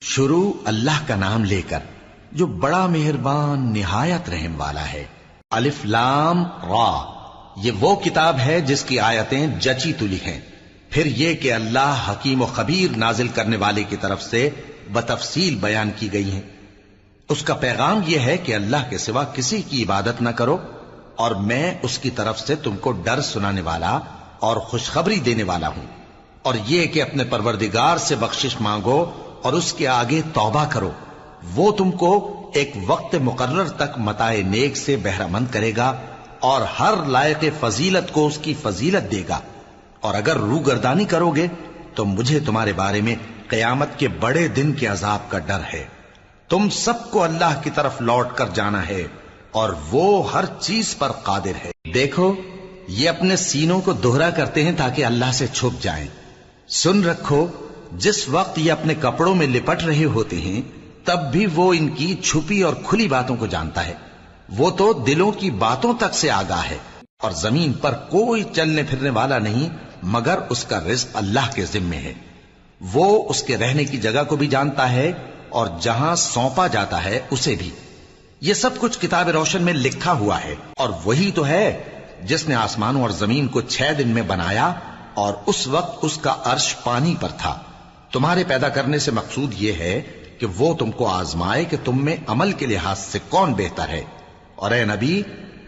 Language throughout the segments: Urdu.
شروع اللہ کا نام لے کر جو بڑا مہربان نہایت رحم والا ہے۔ الف لام را، یہ وہ کتاب ہے جس کی آیتیں جچی تلی ہیں۔ پھر یہ کہ اللہ حکیم و خبیر نازل کرنے والے کی طرف سے بتفصیل بیان کی گئی ہیں۔ اس کا پیغام یہ ہے کہ اللہ کے سوا کسی کی عبادت نہ کرو، اور میں اس کی طرف سے تم کو ڈر سنانے والا اور خوشخبری دینے والا ہوں۔ اور یہ کہ اپنے پروردگار سے بخشش مانگو اور اس کے آگے توبہ کرو، وہ تم کو ایک وقت مقرر تک متاع نیک سے بہرہ مند کرے گا اور ہر لائق فضیلت کو اس کی فضیلت دے گا۔ اور اگر روگردانی کرو گے تو مجھے تمہارے بارے میں قیامت کے بڑے دن کے عذاب کا ڈر ہے۔ تم سب کو اللہ کی طرف لوٹ کر جانا ہے اور وہ ہر چیز پر قادر ہے۔ دیکھو، یہ اپنے سینوں کو دوہرا کرتے ہیں تاکہ اللہ سے چھپ جائیں۔ سن رکھو، جس وقت یہ اپنے کپڑوں میں لپٹ رہے ہوتے ہیں تب بھی وہ ان کی چھپی اور کھلی باتوں کو جانتا ہے۔ وہ تو دلوں کی باتوں تک سے آگاہ ہے۔ اور زمین پر کوئی چلنے پھرنے والا نہیں مگر اس کا رزق اللہ کے ذمے ہے۔ وہ اس کے رہنے کی جگہ کو بھی جانتا ہے اور جہاں سونپا جاتا ہے اسے بھی۔ یہ سب کچھ کتاب روشن میں لکھا ہوا ہے۔ اور وہی تو ہے جس نے آسمانوں اور زمین کو 6 دن میں بنایا، اور اس وقت اس کا عرش پانی پر تھا۔ تمہارے پیدا کرنے سے مقصود یہ ہے کہ وہ تم کو آزمائے کہ تم میں عمل کے لحاظ سے کون بہتر ہے۔ اور اے نبی،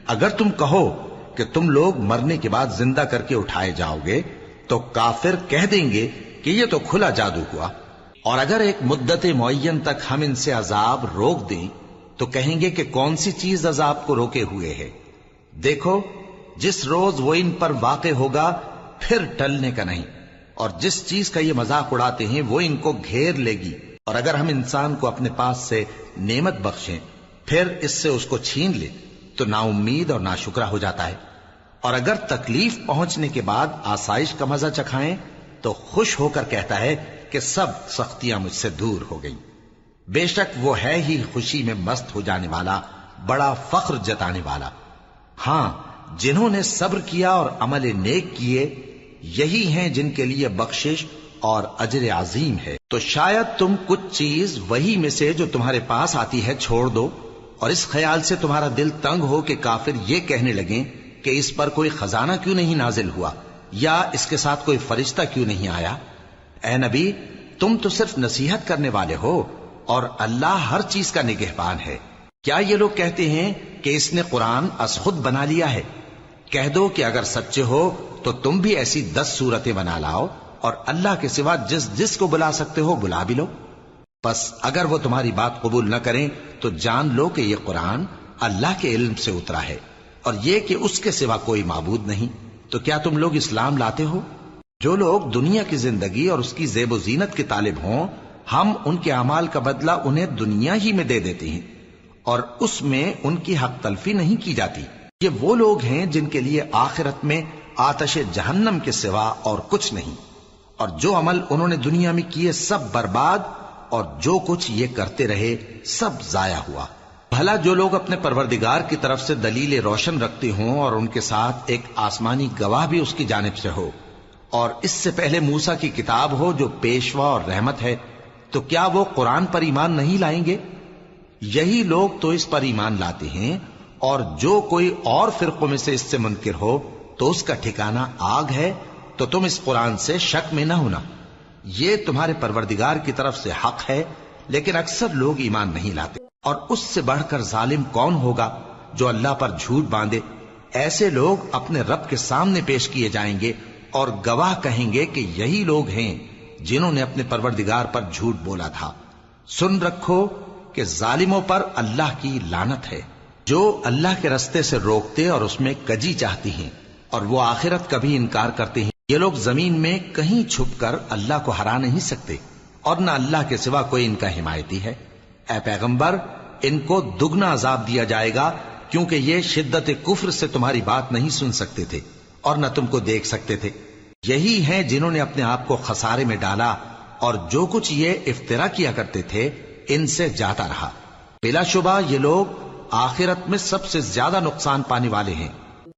اگر تم کہو کہ تم لوگ مرنے کے بعد زندہ کر کے اٹھائے جاؤ گے تو کافر کہہ دیں گے کہ یہ تو کھلا جادو ہوا۔ اور اگر ایک مدت معین تک ہم ان سے عذاب روک دیں تو کہیں گے کہ کون سی چیز عذاب کو روکے ہوئے ہے۔ دیکھو، جس روز وہ ان پر واقع ہوگا پھر ٹلنے کا نہیں، اور جس چیز کا یہ مذاق اڑاتے ہیں وہ ان کو گھیر لے گی۔ اور اگر ہم انسان کو اپنے پاس سے نعمت بخشیں پھر اس سے اس کو چھین لے تو نا امید اور ناشکرا ہو جاتا ہے۔ اور اگر تکلیف پہنچنے کے بعد آسائش کا مزہ چکھائیں تو خوش ہو کر کہتا ہے کہ سب سختیاں مجھ سے دور ہو گئیں۔ بے شک وہ ہے ہی خوشی میں مست ہو جانے والا، بڑا فخر جتانے والا۔ ہاں، جنہوں نے صبر کیا اور عمل نیک کیے، یہی ہیں جن کے لیے بخشش اور اجر عظیم ہے۔ تو شاید تم کچھ چیز وہی میں سے جو تمہارے پاس آتی ہے چھوڑ دو، اور اس خیال سے تمہارا دل تنگ ہو کہ کافر یہ کہنے لگیں کہ اس پر کوئی خزانہ کیوں نہیں نازل ہوا، یا اس کے ساتھ کوئی فرشتہ کیوں نہیں آیا۔ اے نبی، تم تو صرف نصیحت کرنے والے ہو، اور اللہ ہر چیز کا نگہبان ہے۔ کیا یہ لوگ کہتے ہیں کہ اس نے قرآن از خود بنا لیا ہے؟ کہہ دو کہ اگر سچے ہو تو تم بھی ایسی 10 صورتیں بنا لاؤ، اور اللہ کے سوا جس جس کو بلا سکتے ہو بلا بھی لو۔ بس اگر وہ تمہاری بات قبول نہ کریں تو جان لو کہ یہ قرآن اللہ کے علم سے اترا ہے، اور یہ کہ اس کے سوا کوئی معبود نہیں۔ تو کیا تم لوگ اسلام لاتے ہو؟ جو لوگ دنیا کی زندگی اور اس کی زیب و زینت کے طالب ہوں، ہم ان کے اعمال کا بدلہ انہیں دنیا ہی میں دے دیتے ہیں، اور اس میں ان کی حق تلفی نہیں کی جاتی۔ یہ وہ لوگ ہیں جن کے لیے آخرت میں آتش جہنم کے سوا اور کچھ نہیں، اور جو عمل انہوں نے دنیا میں کیے سب برباد، اور جو کچھ یہ کرتے رہے سب ضائع ہوا۔ بھلا جو لوگ اپنے پروردگار کی طرف سے دلیل روشن رکھتے ہوں اور ان کے ساتھ ایک آسمانی گواہ بھی اس کی جانب سے ہو، اور اس سے پہلے موسیٰ کی کتاب ہو جو پیشوا اور رحمت ہے، تو کیا وہ قرآن پر ایمان نہیں لائیں گے؟ یہی لوگ تو اس پر ایمان لاتے ہیں، اور جو کوئی اور فرقوں میں سے اس سے منکر ہو تو اس کا ٹھکانہ آگ ہے۔ تو تم اس قرآن سے شک میں نہ ہونا، یہ تمہارے پروردگار کی طرف سے حق ہے، لیکن اکثر لوگ ایمان نہیں لاتے۔ اور اس سے بڑھ کر ظالم کون ہوگا جو اللہ پر جھوٹ باندھے؟ ایسے لوگ اپنے رب کے سامنے پیش کیے جائیں گے اور گواہ کہیں گے کہ یہی لوگ ہیں جنہوں نے اپنے پروردگار پر جھوٹ بولا تھا۔ سن رکھو کہ ظالموں پر اللہ کی لعنت ہے، جو اللہ کے رستے سے روکتے اور اس میں کجی چاہتی ہیں، اور وہ آخرت کا بھی انکار کرتے ہیں۔ یہ لوگ زمین میں کہیں چھپ کر اللہ کو ہرا نہیں سکتے، اور نہ اللہ کے سوا کوئی ان کا حمایتی ہے۔ اے پیغمبر، ان کو دگنا عذاب دیا جائے گا، کیونکہ یہ شدت کفر سے تمہاری بات نہیں سن سکتے تھے اور نہ تم کو دیکھ سکتے تھے۔ یہی ہیں جنہوں نے اپنے آپ کو خسارے میں ڈالا، اور جو کچھ یہ افترا کیا کرتے تھے ان سے جاتا رہا۔ بلا شبہ یہ لوگ آخرت میں سب سے زیادہ نقصان پانے والے ہیں۔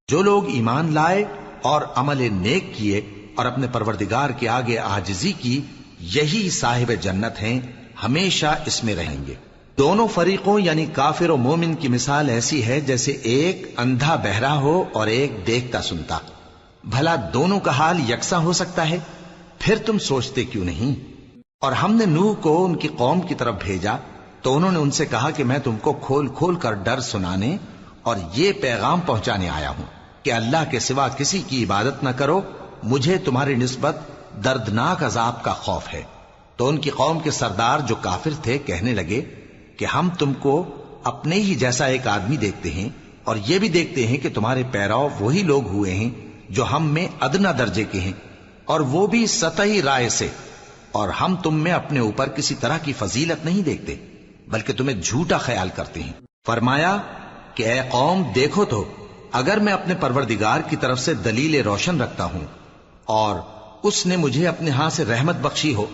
جو لوگ ایمان لائے اور عمل نیک کیے اور اپنے پروردگار کے آگے عاجزی کی، یہی صاحب جنت ہیں ہمیشہ اس میں رہیں گے۔ دونوں فریقوں یعنی کافر و مومن کی مثال ایسی ہے جیسے ایک اندھا بہرا ہو اور ایک دیکھتا سنتا۔ بھلا دونوں کا حال یکساں ہو سکتا ہے؟ پھر تم سوچتے کیوں نہیں؟ اور ہم نے نوح کو ان کی قوم کی طرف بھیجا تو انہوں نے ان سے کہا کہ میں تم کو کھول کھول کر ڈر سنانے اور یہ پیغام پہنچانے آیا ہوں کہ اللہ کے سوا کسی کی عبادت نہ کرو، مجھے تمہاری نسبت دردناک عذاب کا خوف ہے۔ تو ان کی قوم کے سردار جو کافر تھے کہنے لگے کہ ہم تم کو اپنے ہی جیسا ایک آدمی دیکھتے ہیں اور یہ بھی دیکھتے ہیں کہ تمہارے پیرو وہی لوگ ہوئے ہیں جو ہم میں ادنا درجے کے ہیں، اور وہ بھی سطحی رائے سے، اور ہم تم میں اپنے اوپر کسی طرح کی فضیلت نہیں دیکھتے بلکہ تمہیں جھوٹا خیال کرتے ہیں۔ فرمایا کہ اے قوم دیکھو تو، اگر میں اپنے پروردگار کی طرف سے دلیل روشن رکھتا ہوں اور اس نے مجھے اپنے ہاں سے رحمت بخشی ہو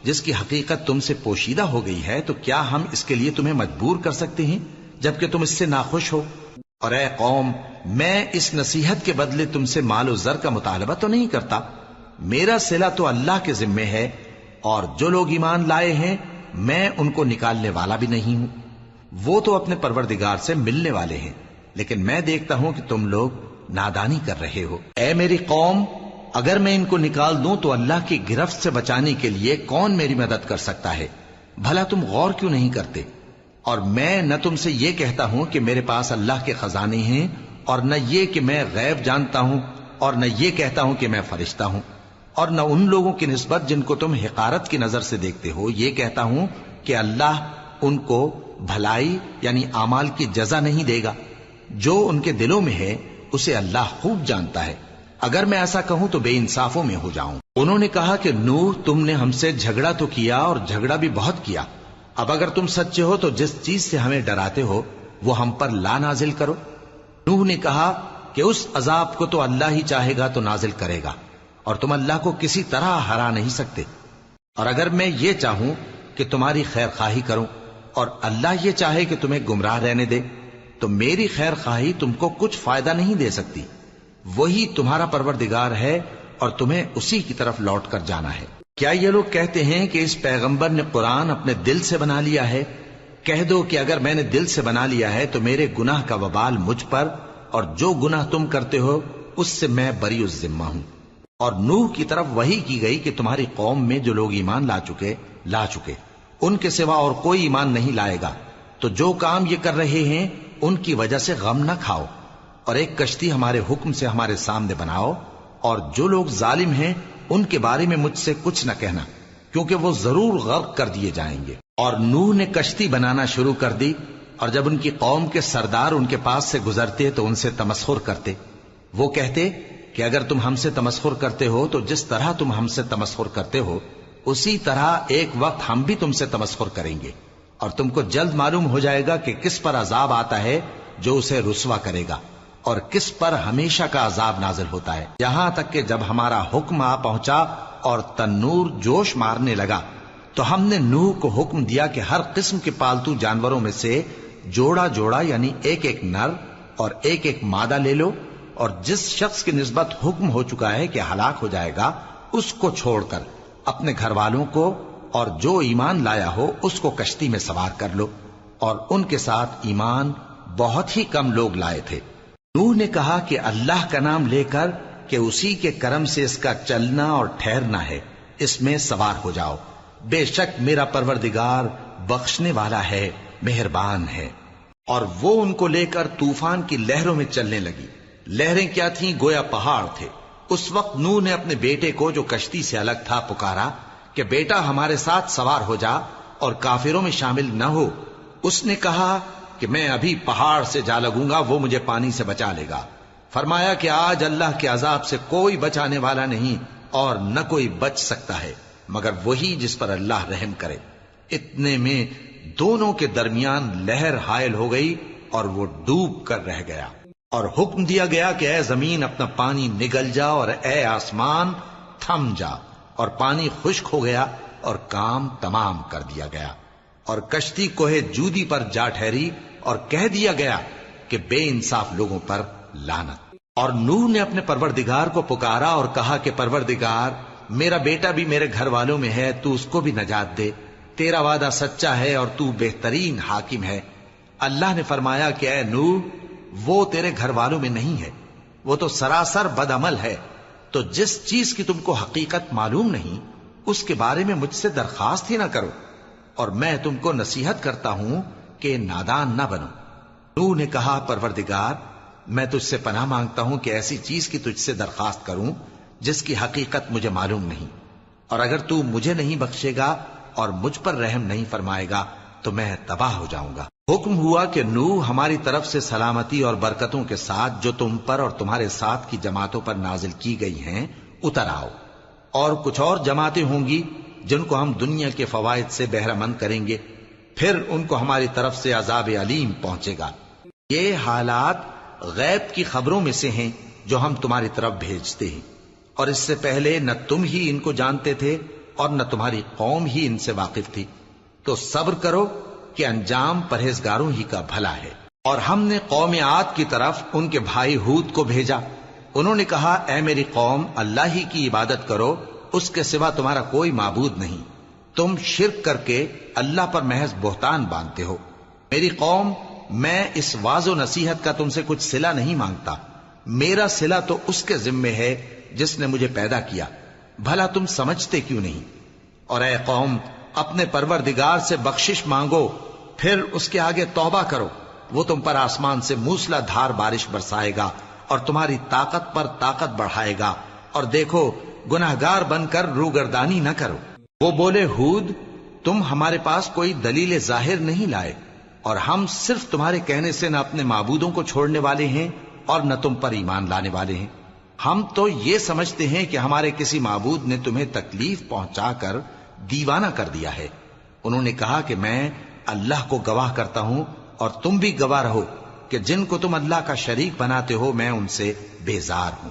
جس کی حقیقت تم سے پوشیدہ ہو گئی ہے، تو کیا ہم اس کے لیے تمہیں مجبور کر سکتے ہیں جبکہ تم اس سے ناخوش ہو؟ اور اے قوم، میں اس نصیحت کے بدلے تم سے مال و زر کا مطالبہ تو نہیں کرتا، میرا صلہ تو اللہ کے ذمے ہے، اور جو لوگ ایمان لائے ہیں میں ان کو نکالنے والا بھی نہیں ہوں، وہ تو اپنے پروردگار سے ملنے والے ہیں، لیکن میں دیکھتا ہوں کہ تم لوگ نادانی کر رہے ہو۔ اے میری قوم، اگر میں ان کو نکال دوں تو اللہ کی گرفت سے بچانے کے لیے کون میری مدد کر سکتا ہے؟ بھلا تم غور کیوں نہیں کرتے؟ اور میں نہ تم سے یہ کہتا ہوں کہ میرے پاس اللہ کے خزانے ہیں، اور نہ یہ کہ میں غیب جانتا ہوں، اور نہ یہ کہتا ہوں کہ میں فرشتہ ہوں، اور نہ ان لوگوں کی نسبت جن کو تم حقارت کی نظر سے دیکھتے ہو یہ کہتا ہوں کہ اللہ ان کو بھلائی یعنی اعمال کی جزا نہیں دے گا۔ جو ان کے دلوں میں ہے اسے اللہ خوب جانتا ہے، اگر میں ایسا کہوں تو بے انصافوں میں ہو جاؤں۔ انہوں نے کہا کہ نوح، تم نے ہم سے جھگڑا تو کیا اور جھگڑا بھی بہت کیا، اب اگر تم سچے ہو تو جس چیز سے ہمیں ڈراتے ہو وہ ہم پر لا نازل کرو۔ نوح نے کہا کہ اس عذاب کو تو اللہ ہی چاہے گا تو نازل کرے گا، اور تم اللہ کو کسی طرح ہرا نہیں سکتے، اور اگر میں یہ چاہوں کہ تمہاری خیر خواہی کروں اور اللہ یہ چاہے کہ تمہیں گمراہ رہنے دے تو میری خیر خواہی تم کو کچھ فائدہ نہیں دے سکتی۔ وہی تمہارا پروردگار ہے اور تمہیں اسی کی طرف لوٹ کر جانا ہے۔ کیا یہ لوگ کہتے ہیں کہ اس پیغمبر نے قرآن اپنے دل سے بنا لیا ہے؟ کہہ دو کہ اگر میں نے دل سے بنا لیا ہے تو میرے گناہ کا وبال مجھ پر، اور جو گناہ تم کرتے ہو اس سے میں بری الذمہ ہوں۔ اور نوح کی طرف وحی کی گئی کہ تمہاری قوم میں جو لوگ ایمان لا چکے ان کے سوا اور کوئی ایمان نہیں لائے گا، تو جو کام یہ کر رہے ہیں ان کی وجہ سے غم نہ کھاؤ، اور ایک کشتی ہمارے حکم سے ہمارے سامنے بناؤ، اور جو لوگ ظالم ہیں ان کے بارے میں مجھ سے کچھ نہ کہنا، کیونکہ وہ ضرور غرق کر دیے جائیں گے۔ اور نوح نے کشتی بنانا شروع کر دی، اور جب ان کی قوم کے سردار ان کے پاس سے گزرتے تو ان سے تمسخر کرتے۔ وہ کہتے کہ اگر تم ہم سے تمسخر کرتے ہو تو جس طرح تم ہم سے تمسخر کرتے ہو اسی طرح ایک وقت ہم بھی تم سے تمسخر کریں گے، اور تم کو جلد معلوم ہو جائے گا کہ کس پر عذاب آتا ہے جو اسے رسوا کرے گا، اور کس پر ہمیشہ کا عذاب نازل ہوتا ہے، یہاں تک کہ جب ہمارا حکم آ پہنچا اور تنور جوش مارنے لگا تو ہم نے نوح کو حکم دیا کہ ہر قسم کے پالتو جانوروں میں سے جوڑا جوڑا یعنی ایک ایک نر اور ایک ایک مادہ لے لو، اور جس شخص کی نسبت حکم ہو چکا ہے کہ ہلاک ہو جائے گا اس کو چھوڑ کر اپنے گھر والوں کو اور جو ایمان لایا ہو اس کو کشتی میں سوار کر لو، اور ان کے ساتھ ایمان بہت ہی کم لوگ لائے تھے۔ نوح نے کہا کہ اللہ کا نام لے کر کہ اسی کے کرم سے اس کا چلنا اور ٹھہرنا ہے، اس میں سوار ہو جاؤ، بے شک میرا پروردگار بخشنے والا ہے، مہربان ہے۔ اور وہ ان کو لے کر طوفان کی لہروں میں چلنے لگی۔ لہریں کیا تھیں؟ گویا پہاڑ تھے۔ اس وقت نوح نے اپنے بیٹے کو جو کشتی سے الگ تھا پکارا کہ بیٹا ہمارے ساتھ سوار ہو جا اور کافروں میں شامل نہ ہو۔ اس نے کہا کہ میں ابھی پہاڑ سے جا لگوں گا، وہ مجھے پانی سے بچا لے گا۔ فرمایا کہ آج اللہ کے عذاب سے کوئی بچانے والا نہیں اور نہ کوئی بچ سکتا ہے مگر وہی جس پر اللہ رحم کرے۔ اتنے میں دونوں کے درمیان لہر حائل ہو گئی اور وہ ڈوب کر رہ گیا، اور حکم دیا گیا کہ اے زمین اپنا پانی نگل جا اور اے آسمان تھم جا، اور پانی خشک ہو گیا اور کام تمام کر دیا گیا، اور کشتی کوہ جودی پر جا ٹھہری، اور کہہ دیا گیا کہ بے انصاف لوگوں پر لعنت۔ اور نوح نے اپنے پروردگار کو پکارا اور کہا کہ پروردگار، میرا بیٹا بھی میرے گھر والوں میں ہے، تو اس کو بھی نجات دے، تیرا وعدہ سچا ہے اور تو بہترین حاکم ہے۔ اللہ نے فرمایا کہ اے نوح، وہ تیرے گھر والوں میں نہیں ہے، وہ تو سراسر بد عمل ہے، تو جس چیز کی تم کو حقیقت معلوم نہیں اس کے بارے میں مجھ سے درخواست ہی نہ کرو، اور میں تم کو نصیحت کرتا ہوں کہ نادان نہ بنو۔ نوح نے کہا پروردگار، میں تجھ سے پناہ مانگتا ہوں کہ ایسی چیز کی تجھ سے درخواست کروں جس کی حقیقت مجھے معلوم نہیں، اور اگر تو مجھے نہیں بخشے گا اور مجھ پر رحم نہیں فرمائے گا تو میں تباہ ہو جاؤں گا۔ حکم ہوا کہ نوح ہماری طرف سے سلامتی اور برکتوں کے ساتھ جو تم پر اور تمہارے ساتھ کی جماعتوں پر نازل کی گئی ہیں اتر آؤ، اور کچھ اور جماعتیں ہوں گی جن کو ہم دنیا کے فوائد سے بہرہ مند کریں گے، پھر ان کو ہماری طرف سے عذاب علیم پہنچے گا۔ یہ حالات غیب کی خبروں میں سے ہیں جو ہم تمہاری طرف بھیجتے ہیں، اور اس سے پہلے نہ تم ہی ان کو جانتے تھے اور نہ تمہاری قوم ہی ان سے واقف تھی، تو صبر کرو کہ انجام پرہیزگاروں ہی کا بھلا ہے۔ اور ہم نے قوم عاد کی طرف ان کے بھائی ہود کو بھیجا، انہوں نے کہا اے میری قوم، اللہ ہی کی عبادت کرو، اس کے سوا تمہارا کوئی معبود نہیں، تم شرک کر کے اللہ پر محض بہتان باندھتے ہو۔ میری قوم، میں اس واعظ و نصیحت کا تم سے کچھ صلہ نہیں مانگتا، میرا صلہ تو اس کے ذمے ہے جس نے مجھے پیدا کیا، بھلا تم سمجھتے کیوں نہیں؟ اور اے قوم، اپنے پروردگار سے بخشش مانگو، پھر اس کے آگے توبہ کرو، وہ تم پر آسمان سے موسلا دھار بارش برسائے گا اور تمہاری طاقت پر طاقت بڑھائے گا، اور دیکھو گناہگار بن کر روگردانی نہ کرو۔ وہ بولے ہود، تم ہمارے پاس کوئی دلیل ظاہر نہیں لائے، اور ہم صرف تمہارے کہنے سے نہ اپنے معبودوں کو چھوڑنے والے ہیں اور نہ تم پر ایمان لانے والے ہیں۔ ہم تو یہ سمجھتے ہیں کہ ہمارے کسی معبود نے تمہیں تکلیف پہنچا کر دیوانہ کر دیا ہے۔ انہوں نے کہا کہ میں اللہ کو گواہ کرتا ہوں اور تم بھی گواہ رہو کہ جن کو تم اللہ کا شریک بناتے ہو میں ان سے بیزار ہوں،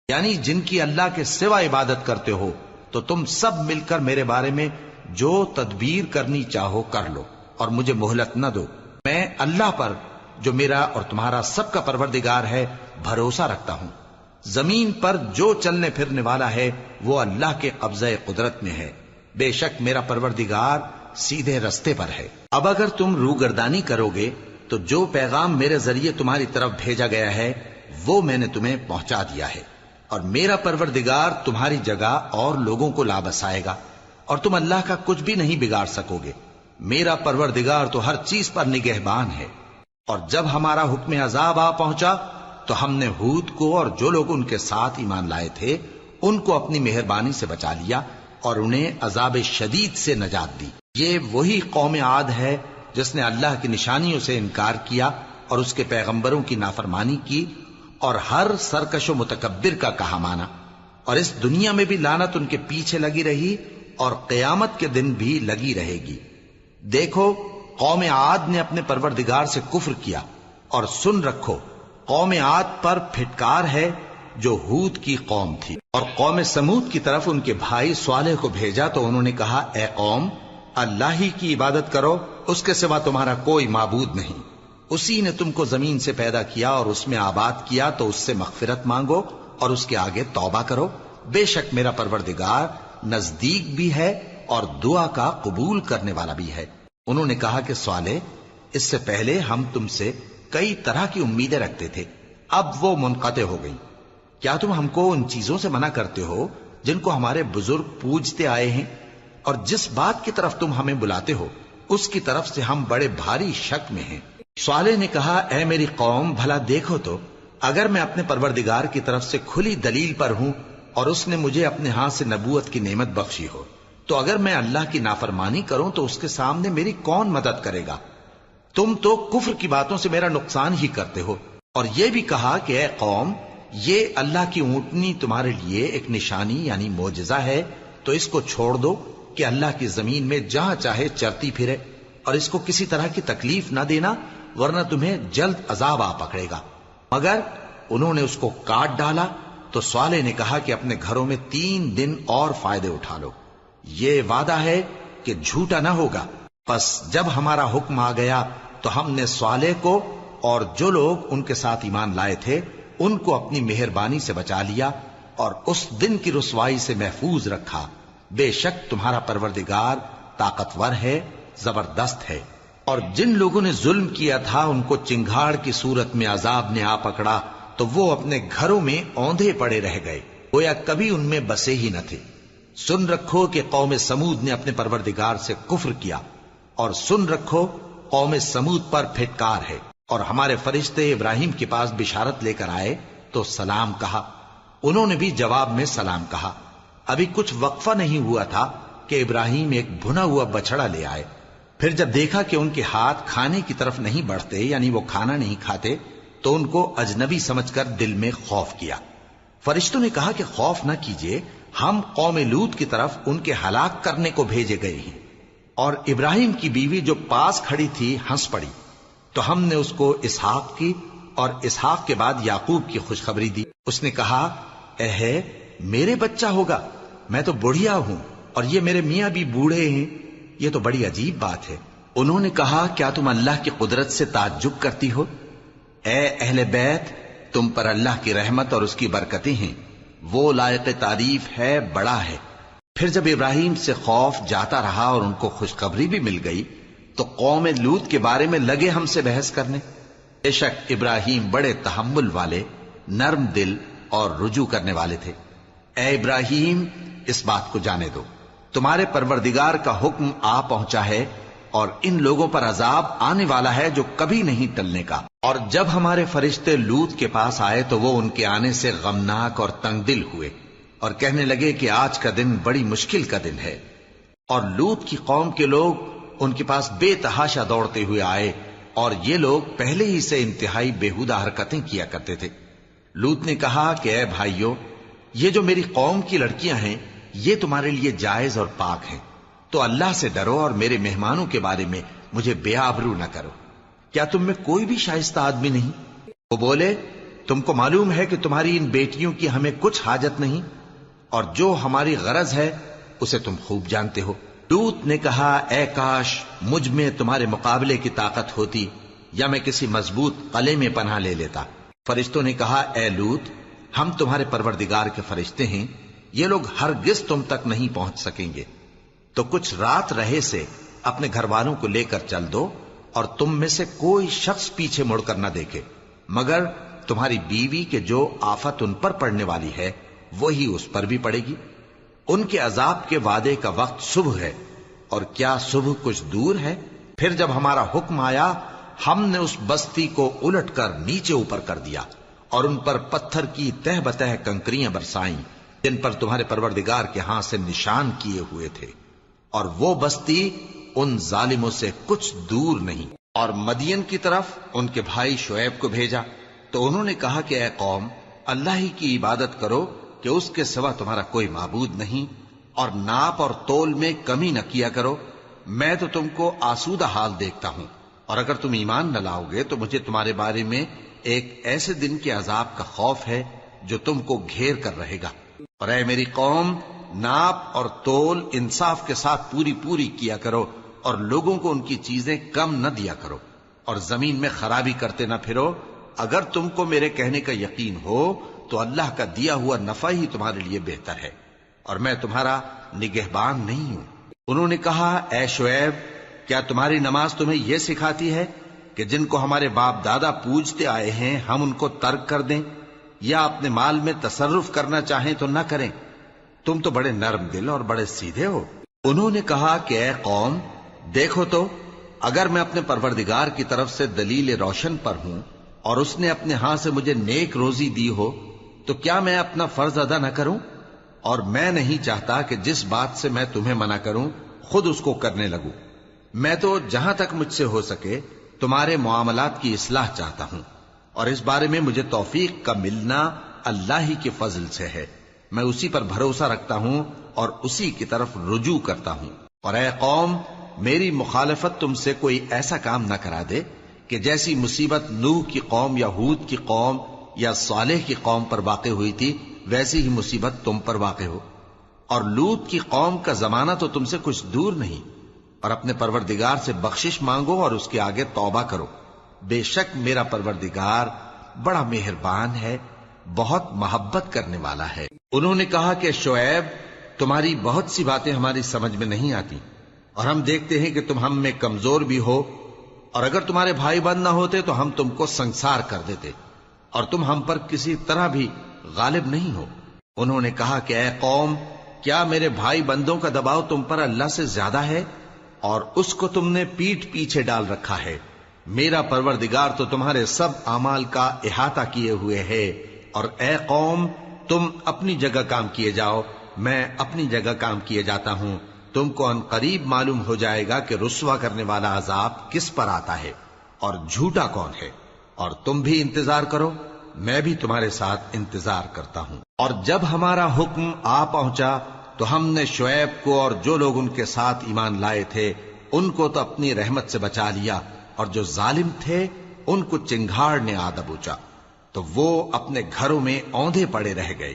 یعنی جن کی اللہ کے سوا عبادت کرتے ہو، تو تم سب مل کر میرے بارے میں جو تدبیر کرنی چاہو کر لو اور مجھے مہلت نہ دو۔ میں اللہ پر جو میرا اور تمہارا سب کا پروردگار ہے بھروسہ رکھتا ہوں۔ زمین پر جو چلنے پھرنے والا ہے وہ اللہ کے قبضہ قدرت میں ہے، بے شک میرا پروردگار سیدھے رستے پر ہے۔ اب اگر تم روگردانی کرو گے تو جو پیغام میرے ذریعے تمہاری طرف بھیجا گیا ہے وہ میں نے تمہیں پہنچا دیا ہے، اور میرا پروردگار تمہاری جگہ اور لوگوں کو لا بسائے گا، اور تم اللہ کا کچھ بھی نہیں بگاڑ سکو گے۔ میرا پروردگار تو ہر چیز پر نگہبان ہے۔ اور جب ہمارا حکم عذاب آ پہنچا تو ہم نے ہود کو اور جو لوگ ان کے ساتھ ایمان لائے تھے ان کو اپنی مہربانی سے بچا لیا اور انہیں عذاب شدید سے نجات دی۔ یہ وہی قوم عاد ہے جس نے اللہ کی نشانیوں سے انکار کیا اور اس کے پیغمبروں کی نافرمانی کی اور ہر سرکش و متکبر کا کہا مانا، اور اس دنیا میں بھی لعنت ان کے پیچھے لگی رہی اور قیامت کے دن بھی لگی رہے گی۔ دیکھو قوم عاد نے اپنے پروردگار سے کفر کیا، اور سن رکھو قوم عاد پر پھٹکار ہے جو ہود کی قوم تھی۔ اور قوم سمود کی طرف ان کے بھائی صالح کو بھیجا تو انہوں نے کہا اے قوم، اللہ ہی کی عبادت کرو، اس کے سوا تمہارا کوئی معبود نہیں، اسی نے تم کو زمین سے پیدا کیا اور اس میں آباد کیا، تو اس سے مغفرت مانگو اور اس کے آگے توبہ کرو، بے شک میرا پروردگار نزدیک بھی ہے اور دعا کا قبول کرنے والا بھی ہے۔ انہوں نے کہا کہ صالح، اس سے پہلے ہم تم سے کئی طرح کی امیدیں رکھتے تھے، اب وہ منقطع ہو گئی۔ کیا تم ہم کو ان چیزوں سے منع کرتے ہو جن کو ہمارے بزرگ پوجتے آئے ہیں؟ اور جس بات کی طرف تم ہمیں بلاتے ہو اس کی طرف سے ہم بڑے بھاری شک میں ہیں۔ صالح نے کہا اے میری قوم، بھلا دیکھو تو اگر میں اپنے پروردگار کی طرف سے کھلی دلیل پر ہوں اور اس نے مجھے اپنے ہاتھ سے نبوت کی نعمت بخشی ہو، تو اگر میں اللہ کی نافرمانی کروں تو اس کے سامنے میری کون مدد کرے گا؟ تم تو کفر کی باتوں سے میرا نقصان ہی کرتے ہو۔ اور یہ بھی کہا کہ اے قوم، یہ اللہ کی اونٹنی تمہارے لیے ایک نشانی یعنی معجزہ ہے، تو اس کو چھوڑ دو کہ اللہ کی زمین میں جہاں چاہے چرتی پھرے، اور اس کو کسی طرح کی تکلیف نہ دینا ورنہ تمہیں جلد عذاب آ پکڑے گا۔ مگر انہوں نے اس کو کاٹ ڈالا تو صالح نے کہا کہ اپنے گھروں میں 3 دن اور فائدے اٹھا لو، یہ وعدہ ہے کہ جھوٹا نہ ہوگا۔ پس جب ہمارا حکم آ گیا تو ہم نے صالح کو اور جو لوگ ان کے ساتھ ایمان لائے تھے ان کو اپنی مہربانی سے بچا لیا اور اس دن کی رسوائی سے محفوظ رکھا، بے شک تمہارا پروردگار طاقتور ہے، زبردست ہے۔ اور جن لوگوں نے ظلم کیا تھا ان کو چنگھاڑ کی صورت میں عذاب نے آ پکڑا تو وہ اپنے گھروں میں اوندھے پڑے رہ گئے، گویا کبھی ان میں بسے ہی نہ تھے۔ سن رکھو کہ قوم سمود نے اپنے پروردگار سے کفر کیا، اور سن رکھو قوم سمود پر پھٹکار ہے۔ اور ہمارے فرشتے ابراہیم کے پاس بشارت لے کر آئے تو سلام کہا، انہوں نے بھی جواب میں سلام کہا۔ ابھی کچھ وقفہ نہیں ہوا تھا کہ ابراہیم ایک بھنا ہوا بچڑا لے آئے۔ پھر جب دیکھا کہ ان کے ہاتھ کھانے کی طرف نہیں بڑھتے، یعنی وہ کھانا نہیں کھاتے، تو ان کو اجنبی سمجھ کر دل میں خوف کیا۔ فرشتوں نے کہا کہ خوف نہ کیجیے، ہم قوم لوط کی طرف ان کے ہلاک کرنے کو بھیجے گئے ہیں۔ اور ابراہیم کی بیوی جو پاس کھڑی تھی ہنس پڑی، تو ہم نے اس کو اسحاق کی اور اسحاق کے بعد یعقوب کی خوشخبری دی۔ اس نے کہا، اے میرے بچہ ہوگا، میں تو بڑھیا ہوں اور یہ میرے میاں بھی بوڑھے ہیں، یہ تو بڑی عجیب بات ہے۔ انہوں نے کہا، کیا تم اللہ کی قدرت سے تعجب کرتی ہو؟ اے اہل بیت، تم پر اللہ کی رحمت اور اس کی برکتیں ہیں، وہ لائق تعریف ہے، بڑا ہے۔ پھر جب ابراہیم سے خوف جاتا رہا اور ان کو خوشخبری بھی مل گئی تو قوم لوط کے بارے میں لگے ہم سے بحث کرنے۔ بے شک ابراہیم بڑے تحمل والے، نرم دل اور رجوع کرنے والے تھے۔ اے ابراہیم، اس بات کو جانے دو، تمہارے پروردگار کا حکم آ پہنچا ہے اور ان لوگوں پر عذاب آنے والا ہے جو کبھی نہیں ٹلنے کا۔ اور جب ہمارے فرشتے لوط کے پاس آئے تو وہ ان کے آنے سے غمناک اور تنگ دل ہوئے اور کہنے لگے کہ آج کا دن بڑی مشکل کا دن ہے۔ اور لوط کی قوم کے لوگ ان کے پاس بے تحاشا دوڑتے ہوئے آئے، اور یہ لوگ پہلے ہی سے انتہائی بیہودہ حرکتیں کیا کرتے تھے۔ لوط نے کہا کہ اے بھائیو، یہ جو میری قوم کی لڑکیاں ہیں یہ تمہارے لیے جائز اور پاک ہیں، تو اللہ سے ڈرو اور میرے مہمانوں کے بارے میں مجھے بے آبرو نہ کرو۔ کیا تم میں کوئی بھی شائستہ آدمی نہیں؟ وہ بولے، تم کو معلوم ہے کہ تمہاری ان بیٹیوں کی ہمیں کچھ حاجت نہیں، اور جو ہماری غرض ہے اسے تم خوب جانتے ہو۔ لوط نے کہا، اے کاش مجھ میں تمہارے مقابلے کی طاقت ہوتی، یا میں کسی مضبوط قلعے میں پناہ لے لیتا۔ فرشتوں نے کہا، اے لوط، ہم تمہارے پروردگار کے فرشتے ہیں، یہ لوگ ہرگز تم تک نہیں پہنچ سکیں گے، تو کچھ رات رہے سے اپنے گھر والوں کو لے کر چل دو، اور تم میں سے کوئی شخص پیچھے مڑ کر نہ دیکھے، مگر تمہاری بیوی کے جو آفت ان پر پڑنے والی ہے وہی اس پر بھی پڑے گی۔ ان کے عذاب کے وعدے کا وقت صبح ہے، اور کیا صبح کچھ دور ہے؟ پھر جب ہمارا حکم آیا ہم نے اس بستی کو الٹ کر نیچے اوپر کر دیا اور ان پر پتھر کی تہ بتہ کنکریاں برسائیں جن پر تمہارے پروردگار کے ہاں سے نشان کیے ہوئے تھے، اور وہ بستی ان ظالموں سے کچھ دور نہیں۔ اور مدین کی طرف ان کے بھائی شعیب کو بھیجا تو انہوں نے کہا کہ اے قوم، اللہ ہی کی عبادت کرو کہ اس کے سوا تمہارا کوئی معبود نہیں، اور ناپ اور تول میں کمی نہ کیا کرو، میں تو تم کو آسودہ حال دیکھتا ہوں، اور اگر تم ایمان نہ لاؤ گے تو مجھے تمہارے بارے میں ایک ایسے دن کے عذاب کا خوف ہے جو تم کو گھیر کر رہے گا۔ اور اے میری قوم، ناپ اور تول انصاف کے ساتھ پوری پوری کیا کرو، اور لوگوں کو ان کی چیزیں کم نہ دیا کرو، اور زمین میں خرابی کرتے نہ پھرو۔ اگر تم کو میرے کہنے کا یقین ہو تو اللہ کا دیا ہوا نفع ہی تمہارے لیے بہتر ہے، اور میں تمہارا نگہبان نہیں ہوں۔ انہوں نے کہا، اے شعیب، کیا تمہاری نماز تمہیں یہ سکھاتی ہے کہ جن کو ہمارے باپ دادا پوجتے آئے ہیں ہم ان کو ترک کر دیں، یا اپنے مال میں تصرف کرنا چاہیں تو نہ کریں؟ تم تو بڑے نرم دل اور بڑے سیدھے ہو۔ انہوں نے کہا کہ اے قوم، دیکھو تو، اگر میں اپنے پروردگار کی طرف سے دلیل روشن پر ہوں اور اس نے اپنے ہاں سے مجھے نیک روزی دی ہو تو کیا میں اپنا فرض ادا نہ کروں؟ اور میں نہیں چاہتا کہ جس بات سے میں تمہیں منع کروں خود اس کو کرنے لگوں۔ میں تو جہاں تک مجھ سے ہو سکے تمہارے معاملات کی اصلاح چاہتا ہوں، اور اس بارے میں مجھے توفیق کا ملنا اللہ ہی کے فضل سے ہے۔ میں اسی پر بھروسہ رکھتا ہوں اور اسی کی طرف رجوع کرتا ہوں۔ اور اے قوم، میری مخالفت تم سے کوئی ایسا کام نہ کرا دے کہ جیسی مصیبت نوح کی قوم یا ہود کی قوم یا صالح کی قوم پر واقع ہوئی تھی ویسی ہی مصیبت تم پر واقع ہو۔ اور لوط کی قوم کا زمانہ تو تم سے کچھ دور نہیں، اور اپنے پروردگار سے بخشش مانگو اور اس کے آگے توبہ کرو، بے شک میرا پروردگار بڑا مہربان ہے، بہت محبت کرنے والا ہے۔ انہوں نے کہا کہ شعیب، تمہاری بہت سی باتیں ہماری سمجھ میں نہیں آتی، اور ہم دیکھتے ہیں کہ تم ہم میں کمزور بھی ہو، اور اگر تمہارے بھائی بند نہ ہوتے تو ہم تم کو سنسار کر دیتے، اور تم ہم پر کسی طرح بھی غالب نہیں ہو۔ انہوں نے کہا کہ اے قوم، کیا میرے بھائی بندوں کا دباؤ تم پر اللہ سے زیادہ ہے، اور اس کو تم نے پیٹھ پیچھے ڈال رکھا ہے؟ میرا پروردگار تو تمہارے سب اعمال کا احاطہ کیے ہوئے ہے۔ اور اے قوم، تم اپنی جگہ کام کیے جاؤ، میں اپنی جگہ کام کیے جاتا ہوں۔ تم کو ان قریب معلوم ہو جائے گا کہ رسوا کرنے والا عذاب کس پر آتا ہے اور جھوٹا کون ہے، اور تم بھی انتظار کرو، میں بھی تمہارے ساتھ انتظار کرتا ہوں۔ اور جب ہمارا حکم آ پہنچا تو ہم نے شعیب کو اور جو لوگ ان کے ساتھ ایمان لائے تھے ان کو تو اپنی رحمت سے بچا لیا، اور جو ظالم تھے ان کو چنگھاڑ نے آ دبوچا، تو وہ اپنے گھروں میں اوندھے پڑے رہ گئے،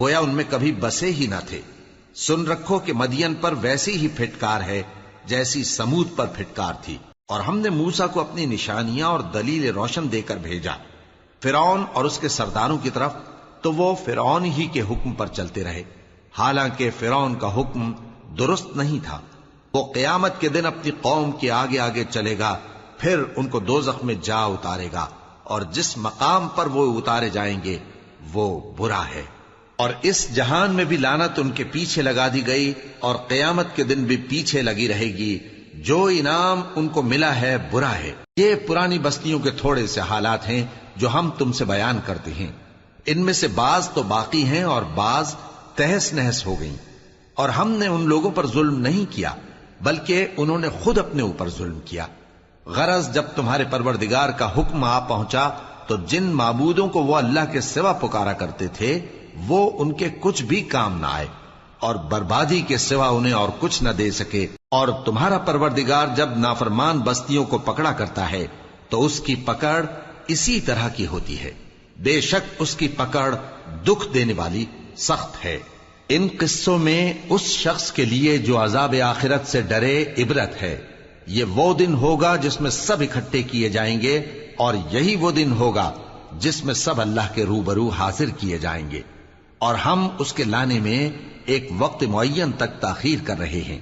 گویا ان میں کبھی بسے ہی نہ تھے۔ سن رکھو کہ مدین پر ویسی ہی پھٹکار ہے جیسی سمود پر پھٹکار تھی۔ اور ہم نے موسیٰ کو اپنی نشانیاں اور دلیل روشن دے کر بھیجا فرعون اور اس کے سرداروں کی طرف، تو وہ فرعون ہی کے حکم پر چلتے رہے، حالانکہ فرعون کا حکم درست نہیں تھا۔ وہ قیامت کے دن اپنی قوم کے آگے آگے چلے گا، پھر ان کو دوزخ میں جا اتارے گا، اور جس مقام پر وہ اتارے جائیں گے وہ برا ہے۔ اور اس جہان میں بھی لعنت ان کے پیچھے لگا دی گئی، اور قیامت کے دن بھی پیچھے لگی رہے گی۔ جو انعام ان کو ملا ہے برا ہے۔ یہ پرانی بستیوں کے تھوڑے سے حالات ہیں جو ہم تم سے بیان کرتے ہیں، ان میں سے بعض تو باقی ہیں اور بعض تہس نہس ہو گئیں۔ اور ہم نے ان لوگوں پر ظلم نہیں کیا بلکہ انہوں نے خود اپنے اوپر ظلم کیا۔ غرض جب تمہارے پروردگار کا حکم آ پہنچا تو جن معبودوں کو وہ اللہ کے سوا پکارا کرتے تھے وہ ان کے کچھ بھی کام نہ آئے، اور بربادی کے سوا انہیں اور کچھ نہ دے سکے۔ اور تمہارا پروردگار جب نافرمان بستیوں کو پکڑا کرتا ہے تو اس کی پکڑ اسی طرح کی ہوتی ہے، بے شک اس کی پکڑ دکھ دینے والی سخت ہے۔ ان قصوں میں اس شخص کے لیے جو عذاب آخرت سے ڈرے عبرت ہے۔ یہ وہ دن ہوگا جس میں سب اکٹھے کیے جائیں گے، اور یہی وہ دن ہوگا جس میں سب اللہ کے روبرو حاضر کیے جائیں گے، اور ہم اس کے لانے میں ایک وقت معین تک تاخیر کر رہے ہیں۔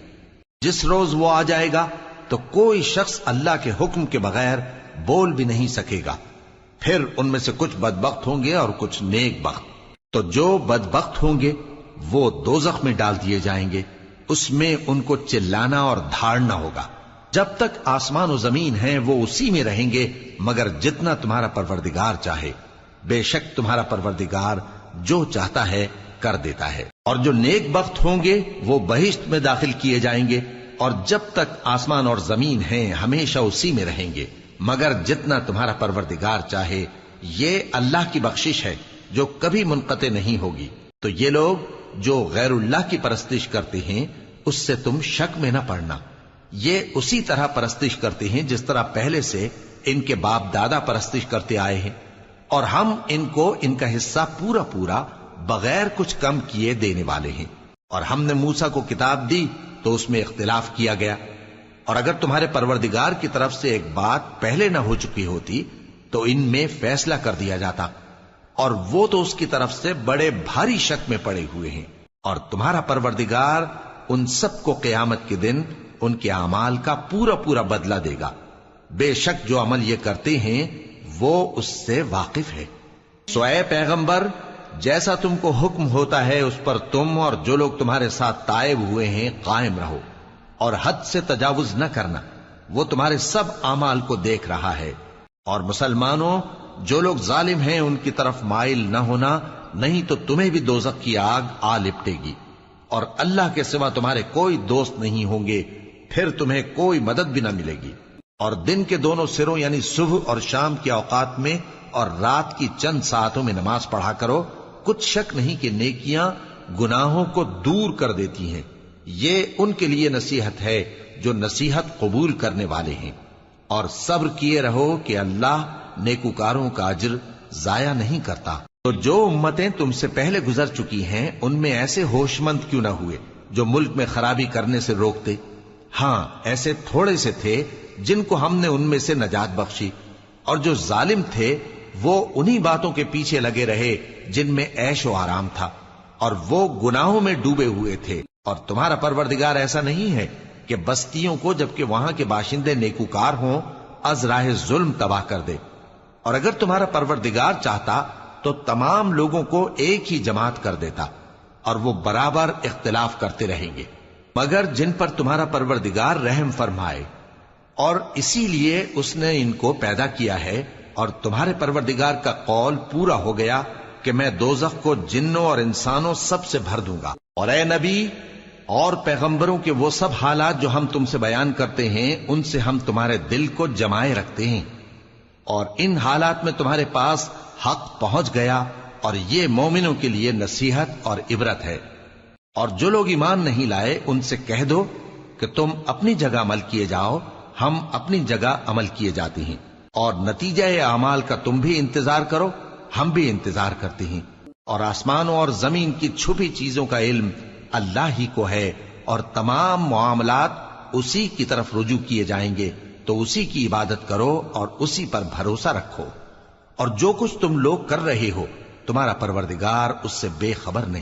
جس روز وہ آ جائے گا تو کوئی شخص اللہ کے حکم کے بغیر بول بھی نہیں سکے گا۔ پھر ان میں سے کچھ بدبخت ہوں گے اور کچھ نیک بخت۔ تو جو بدبخت ہوں گے وہ دوزخ میں ڈال دیے جائیں گے، اس میں ان کو چلانا اور دھاڑنا ہوگا۔ جب تک آسمان و زمین ہیں وہ اسی میں رہیں گے مگر جتنا تمہارا پروردگار چاہے، بے شک تمہارا پروردگار جو چاہتا ہے کر دیتا ہے۔ اور جو نیک بخت ہوں گے وہ بہشت میں داخل کیے جائیں گے، اور جب تک آسمان اور زمین ہیں ہمیشہ اسی میں رہیں گے مگر جتنا تمہارا پروردگار چاہے۔ یہ اللہ کی بخشش ہے جو کبھی منقطع نہیں ہوگی۔ تو یہ لوگ جو غیر اللہ کی پرستش کرتے ہیں اس سے تم شک میں نہ پڑنا، یہ اسی طرح پرستش کرتے ہیں جس طرح پہلے سے ان کے باپ دادا پرستش کرتے آئے ہیں، اور ہم ان کو ان کا حصہ پورا پورا بغیر کچھ کم کیے دینے والے ہیں۔ اور ہم نے موسیٰ کو کتاب دی تو اس میں اختلاف کیا گیا، اور اگر تمہارے پروردگار کی طرف سے ایک بات پہلے نہ ہو چکی ہوتی تو ان میں فیصلہ کر دیا جاتا، اور وہ تو اس کی طرف سے بڑے بھاری شک میں پڑے ہوئے ہیں۔ اور تمہارا پروردگار ان سب کو قیامت کے دن ان کے اعمال کا پورا پورا بدلہ دے گا، بے شک جو عمل یہ کرتے ہیں وہ اس سے واقف ہے۔ سو اے پیغمبر، جیسا تم کو حکم ہوتا ہے اس پر تم اور جو لوگ تمہارے ساتھ تائب ہوئے ہیں قائم رہو، اور حد سے تجاوز نہ کرنا، وہ تمہارے سب اعمال کو دیکھ رہا ہے۔ اور مسلمانوں، جو لوگ ظالم ہیں ان کی طرف مائل نہ ہونا، نہیں تو تمہیں بھی دوزخ کی آگ آ لپٹے گی، اور اللہ کے سوا تمہارے کوئی دوست نہیں ہوں گے، پھر تمہیں کوئی مدد بھی نہ ملے گی۔ اور دن کے دونوں سروں یعنی صبح اور شام کے اوقات میں اور رات کی چند ساعتوں میں نماز پڑھا کرو، کچھ شک نہیں کہ نیکیاں گناہوں کو دور کر دیتی ہیں۔ یہ ان کے لیے نصیحت ہے جو نصیحت قبول کرنے والے ہیں۔ اور صبر کیے رہو کہ اللہ نیکوکاروں کا اجر ضائع نہیں کرتا۔ تو جو امتیں تم سے پہلے گزر چکی ہیں ان میں ایسے ہوش مند کیوں نہ ہوئے جو ملک میں خرابی کرنے سے روکتے؟ ہاں، ایسے تھوڑے سے تھے جن کو ہم نے ان میں سے نجات بخشی، اور جو ظالم تھے وہ انہی باتوں کے پیچھے لگے رہے جن میں عیش و آرام تھا، اور وہ گناہوں میں ڈوبے ہوئے تھے۔ اور تمہارا پروردگار ایسا نہیں ہے کہ بستیوں کو جبکہ وہاں کے باشندے نیکوکار ہوں از راہ ظلم تباہ کر دے، اور اگر تمہارا پروردگار چاہتا تو تمام لوگوں کو ایک ہی جماعت کر دیتا، اور وہ برابر اختلاف کرتے رہیں گے، مگر جن پر تمہارا پروردگار رحم فرمائے، اور اسی لیے اس نے ان کو پیدا کیا ہے، اور تمہارے پروردگار کا قول پورا ہو گیا کہ میں دوزخ کو جنوں اور انسانوں سب سے بھر دوں گا۔ اور اے نبی اور پیغمبروں کے وہ سب حالات جو ہم تم سے بیان کرتے ہیں، ان سے ہم تمہارے دل کو جمائے رکھتے ہیں، اور ان حالات میں تمہارے پاس حق پہنچ گیا، اور یہ مومنوں کے لیے نصیحت اور عبرت ہے۔ اور جو لوگ ایمان نہیں لائے ان سے کہہ دو کہ تم اپنی جگہ عمل کیے جاؤ، ہم اپنی جگہ عمل کیے جاتے ہیں، اور نتیجہ اعمال کا تم بھی انتظار کرو، ہم بھی انتظار کرتے ہیں، اور آسمانوں اور زمین کی چھپی چیزوں کا علم اللہ ہی کو ہے، اور تمام معاملات اسی کی طرف رجوع کیے جائیں گے، تو اسی کی عبادت کرو اور اسی پر بھروسہ رکھو، اور جو کچھ تم لوگ کر رہے ہو تمہارا پروردگار اس سے بے خبر نہیں۔